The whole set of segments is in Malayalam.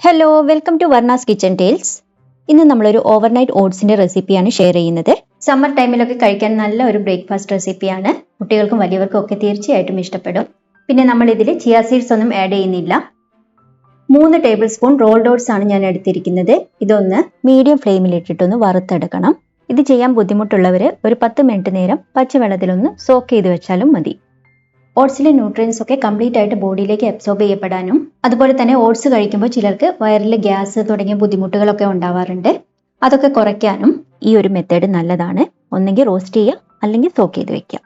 Hello, welcome to Varna's kitchen tales. ഇന്ന് നമ്മളൊരു ഓവർനൈറ്റ് ഓട്സിന്റെ റെസിപ്പിയാണ് ഷെയർ ചെയ്യുന്നത്. സമ്മർ ടൈമിലൊക്കെ കഴിക്കാൻ നല്ല ഒരു ബ്രേക്ക്ഫാസ്റ്റ് റെസിപ്പിയാണ്. കുട്ടികൾക്കും വലിയവർക്കും ഒക്കെ തീർച്ചയായിട്ടും ഇഷ്ടപ്പെടും. പിന്നെ നമ്മൾ ഇതിൽ ചിയ സീഡ്സ് ഒന്നും ആഡ് ചെയ്യുന്നില്ല. 3 ടേബിൾ സ്പൂൺ റോൾഡ് ഓട്സ് ആണ് ഞാൻ എടുത്തിരിക്കുന്നത്. ഇതൊന്ന് മീഡിയം ഫ്ലെയിമിൽ ഇട്ടിട്ടൊന്ന് വറുത്തെടുക്കണം. ഇത് ചെയ്യാൻ ബുദ്ധിമുട്ടുള്ളവർ ഒരു 10 മിനിറ്റ് നേരം പച്ചവെള്ളത്തിലൊന്ന് സോക്ക് ചെയ്ത് വെച്ചാലും മതി. ഓട്സിലെ ന്യൂട്രിയൻസ് ഒക്കെ കംപ്ലീറ്റ് ആയിട്ട് ബോഡിയിലേക്ക് അബ്സോർബ് ചെയ്യപ്പെടാനും അതുപോലെ തന്നെ ഓട്സ് കഴിക്കുമ്പോൾ ചിലർക്ക് വയറിൽ ഗ്യാസ് തുടങ്ങിയ ബുദ്ധിമുട്ടുകളൊക്കെ ഉണ്ടാവാറുണ്ട്. അതൊക്കെ കുറയ്ക്കാനും ഈ ഒരു മെത്തേഡ് നല്ലതാണ്. ഒന്നെങ്കിൽ റോസ്റ്റ് ചെയ്യുക അല്ലെങ്കിൽ സോക്ക് ചെയ്ത് വെക്കുക.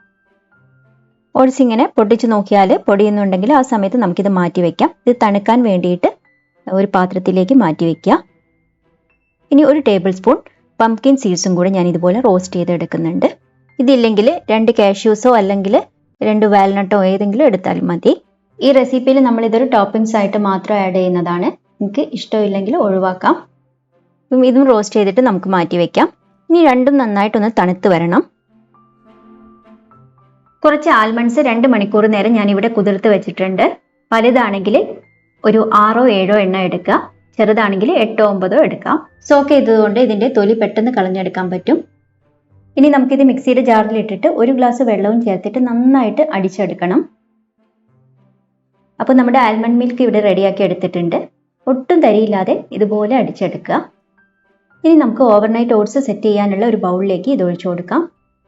ഓട്സ് ഇങ്ങനെ പൊട്ടിച്ച് നോക്കിയാൽ പൊടിയുന്നുണ്ടെങ്കിൽ ആ സമയത്ത് നമുക്കിത് മാറ്റി വെക്കാം. ഇത് തണുക്കാൻ വേണ്ടിയിട്ട് ഒരു പാത്രത്തിലേക്ക് മാറ്റി വെക്കുക. ഇനി ഒരു ടേബിൾ സ്പൂൺ പംകിൻ സീഡ്സും കൂടെ ഞാൻ ഇതുപോലെ റോസ്റ്റ് ചെയ്തെടുക്കുന്നുണ്ട്. ഇതില്ലെങ്കിൽ 2 കാഷ്യൂസോ അല്ലെങ്കിൽ 2 വാൽനട്ടോ ഏതെങ്കിലും എടുത്താലും മതി. ഈ റെസിപ്പിയിൽ നമ്മൾ ഇതൊരു ടോപ്പിംഗ്സ് ആയിട്ട് മാത്രം ആഡ് ചെയ്യുന്നതാണ്. നിങ്ങൾക്ക് ഇഷ്ടമില്ലെങ്കിൽ ഒഴിവാക്കാം. ഇതും റോസ്റ്റ് ചെയ്തിട്ട് നമുക്ക് മാറ്റി വെക്കാം. ഇനി രണ്ടും നന്നായിട്ടൊന്ന് തണുത്ത് വരണം. കുറച്ച് ആൽമണ്ട്സ് 2 മണിക്കൂർ നേരം ഞാൻ ഇവിടെ കുതിർത്ത് വെച്ചിട്ടുണ്ട്. വലുതാണെങ്കിൽ ഒരു 6-7 എണ്ണ എടുക്കുക, ചെറുതാണെങ്കിൽ 8-9 എടുക്കാം. സോക്ക് ചെയ്തതുകൊണ്ട് ഇതിന്റെ തൊലി പെട്ടെന്ന് കളഞ്ഞെടുക്കാൻ പറ്റും. ഇനി നമുക്കിത് മിക്സിയുടെ ജാറിൽ ഇട്ടിട്ട് 1 ഗ്ലാസ് വെള്ളവും ചേർത്തിട്ട് നന്നായിട്ട് അടിച്ചെടുക്കണം. അപ്പോൾ നമ്മുടെ ആൽമണ്ട് മിൽക്ക് ഇവിടെ റെഡിയാക്കി എടുത്തിട്ടുണ്ട്. ഒട്ടും തരിയില്ലാതെ ഇതുപോലെ അടിച്ചെടുക്കുക. ഇനി നമുക്ക് ഓവർനൈറ്റ് ഓട്സ് സെറ്റ് ചെയ്യാനുള്ള ഒരു ബൗളിലേക്ക് ഇത് ഒഴിച്ചു കൊടുക്കാം.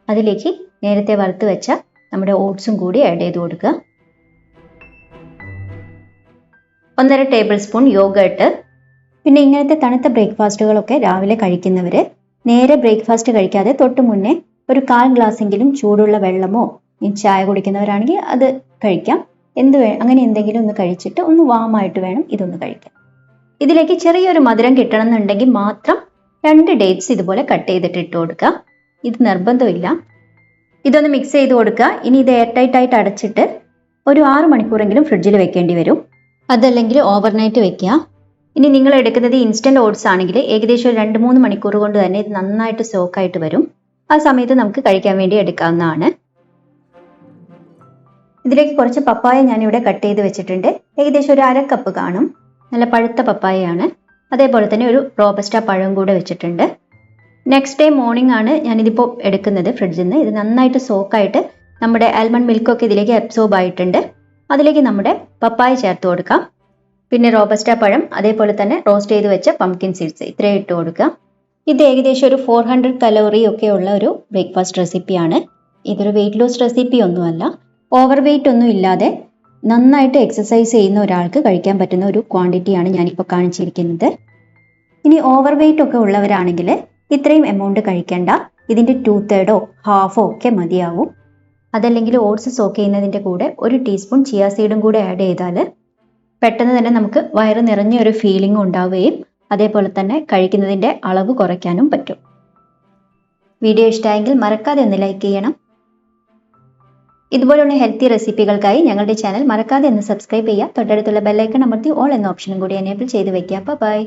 അതിലേക്ക് നേരത്തെ വറുത്ത് വെച്ച നമ്മുടെ ഓട്സും കൂടി ആഡ് ചെയ്ത് കൊടുക്കുക. 1.5 ടേബിൾ സ്പൂൺ യോഗേർട്ട്. പിന്നെ ഇങ്ങനത്തെ തണുത്ത ബ്രേക്ക്ഫാസ്റ്റുകളൊക്കെ രാവിലെ കഴിക്കുന്നവർ നേരെ ബ്രേക്ക്ഫാസ്റ്റ് കഴിക്കാതെ തൊട്ട് മുന്നേ ഒരു 1/4 ഗ്ലാസ്സെങ്കിലും ചൂടുള്ള വെള്ളമോ ചായ കുടിക്കുന്നവരാണെങ്കിൽ അത് കഴിക്കാം. അങ്ങനെ എന്തെങ്കിലും ഒന്ന് കഴിച്ചിട്ട് ഒന്ന് വാമായിട്ട് വേണം ഇതൊന്ന് കഴിക്കാൻ. ഇതിലേക്ക് ചെറിയൊരു മധുരം കിട്ടണം എന്നുണ്ടെങ്കിൽ മാത്രം 2 ഡേറ്റ്സ് ഇതുപോലെ കട്ട് ചെയ്തിട്ട് ഇട്ട് കൊടുക്കുക. ഇത് നിർബന്ധമില്ല. ഇതൊന്ന് മിക്സ് ചെയ്ത് കൊടുക്കുക. ഇനി ഇത് എയർ ടൈറ്റ് ആയിട്ട് അടച്ചിട്ട് ഒരു 6 മണിക്കൂറെങ്കിലും ഫ്രിഡ്ജിൽ വെക്കേണ്ടി വരും. അതല്ലെങ്കിൽ ഓവർനൈറ്റ് വെക്കുക. ഇനി നിങ്ങൾ എടുക്കുന്നത് ഇൻസ്റ്റന്റ് ഓട്സ് ആണെങ്കിൽ ഏകദേശം 2-3 മണിക്കൂർ കൊണ്ട് തന്നെ ഇത് നന്നായിട്ട് സോക്കായിട്ട് വരും. ആ സമയത്ത് നമുക്ക് കഴിക്കാൻ വേണ്ടി എടുക്കാവുന്നതാണ്. ഇതിലേക്ക് കുറച്ച് പപ്പായ ഞാനിവിടെ കട്ട് ചെയ്ത് വെച്ചിട്ടുണ്ട്. ഏകദേശം ഒരു 1/2 കപ്പ് കാണും. നല്ല പഴുത്ത പപ്പായയാണ്. അതേപോലെ തന്നെ ഒരു റോബസ്റ്റ പഴം കൂടെ വെച്ചിട്ടുണ്ട്. നെക്സ്റ്റ് ഡേ മോർണിംഗ് ആണ് ഞാനിതിപ്പോൾ എടുക്കുന്നത് ഫ്രിഡ്ജിൽ നിന്ന്. ഇത് നന്നായിട്ട് സോക്കായിട്ട് നമ്മുടെ ആൽമണ്ട് മിൽക്കൊക്കെ ഇതിലേക്ക് അബ്സോർബ് ആയിട്ടുണ്ട്. അതിലേക്ക് നമ്മുടെ പപ്പായ ചേർത്ത് കൊടുക്കാം. പിന്നെ റോബസ്റ്റ പഴം, അതേപോലെ തന്നെ റോസ്റ്റ് ചെയ്ത് വെച്ച പംകിൻ സീഡ്സ് ഇത്രയും ഇട്ട് കൊടുക്കുക. ഇത് ഏകദേശം ഒരു 400 കലോറി ഒക്കെ ഉള്ള ഒരു ബ്രേക്ക്ഫാസ്റ്റ് റെസിപ്പിയാണ്. ഇതൊരു വെയിറ്റ് ലോസ് റെസിപ്പി ഒന്നുമല്ല. ഓവർ വെയിറ്റ് ഒന്നും ഇല്ലാതെ നന്നായിട്ട് എക്സസൈസ് ചെയ്യുന്ന ഒരാൾക്ക് കഴിക്കാൻ പറ്റുന്ന ഒരു ക്വാണ്ടിറ്റിയാണ് ഞാനിപ്പോൾ കാണിച്ചിരിക്കുന്നത്. ഇനി ഓവർ വെയിറ്റ് ഒക്കെ ഉള്ളവരാണെങ്കിൽ ഇത്രയും എമൗണ്ട് കഴിക്കേണ്ട. ഇതിൻ്റെ 2/3 ഹാഫോ ഒക്കെ മതിയാവും. അതല്ലെങ്കിൽ ഓട്സ് സോക്ക് ചെയ്യുന്നതിൻ്റെ കൂടെ 1 ടീസ്പൂൺ ചിയ സീഡും കൂടെ ആഡ് ചെയ്താൽ പെട്ടെന്ന് തന്നെ നമുക്ക് വയറ് നിറഞ്ഞ ഒരു ഫീലിംഗ് ഉണ്ടാവുകയും അതേപോലെ തന്നെ കഴിക്കുന്നതിൻ്റെ അളവ് കുറയ്ക്കാനും പറ്റും. വീഡിയോ ഇഷ്ടമായെങ്കിൽ മറക്കാതെ ഒന്ന് ലൈക്ക് ചെയ്യണം. ഇതുപോലുള്ള ഹെൽത്തി റെസിപ്പികൾക്കായി ഞങ്ങളുടെ ചാനൽ മറക്കാതെ ഒന്ന് സബ്സ്ക്രൈബ് ചെയ്യുക. തൊട്ടടുത്തുള്ള ബെല്ലൈക്കൺ അമർത്തി ഓൾ എന്ന ഓപ്ഷനും കൂടി എനേബിൾ ചെയ്ത് വെക്കുക. ബൈ.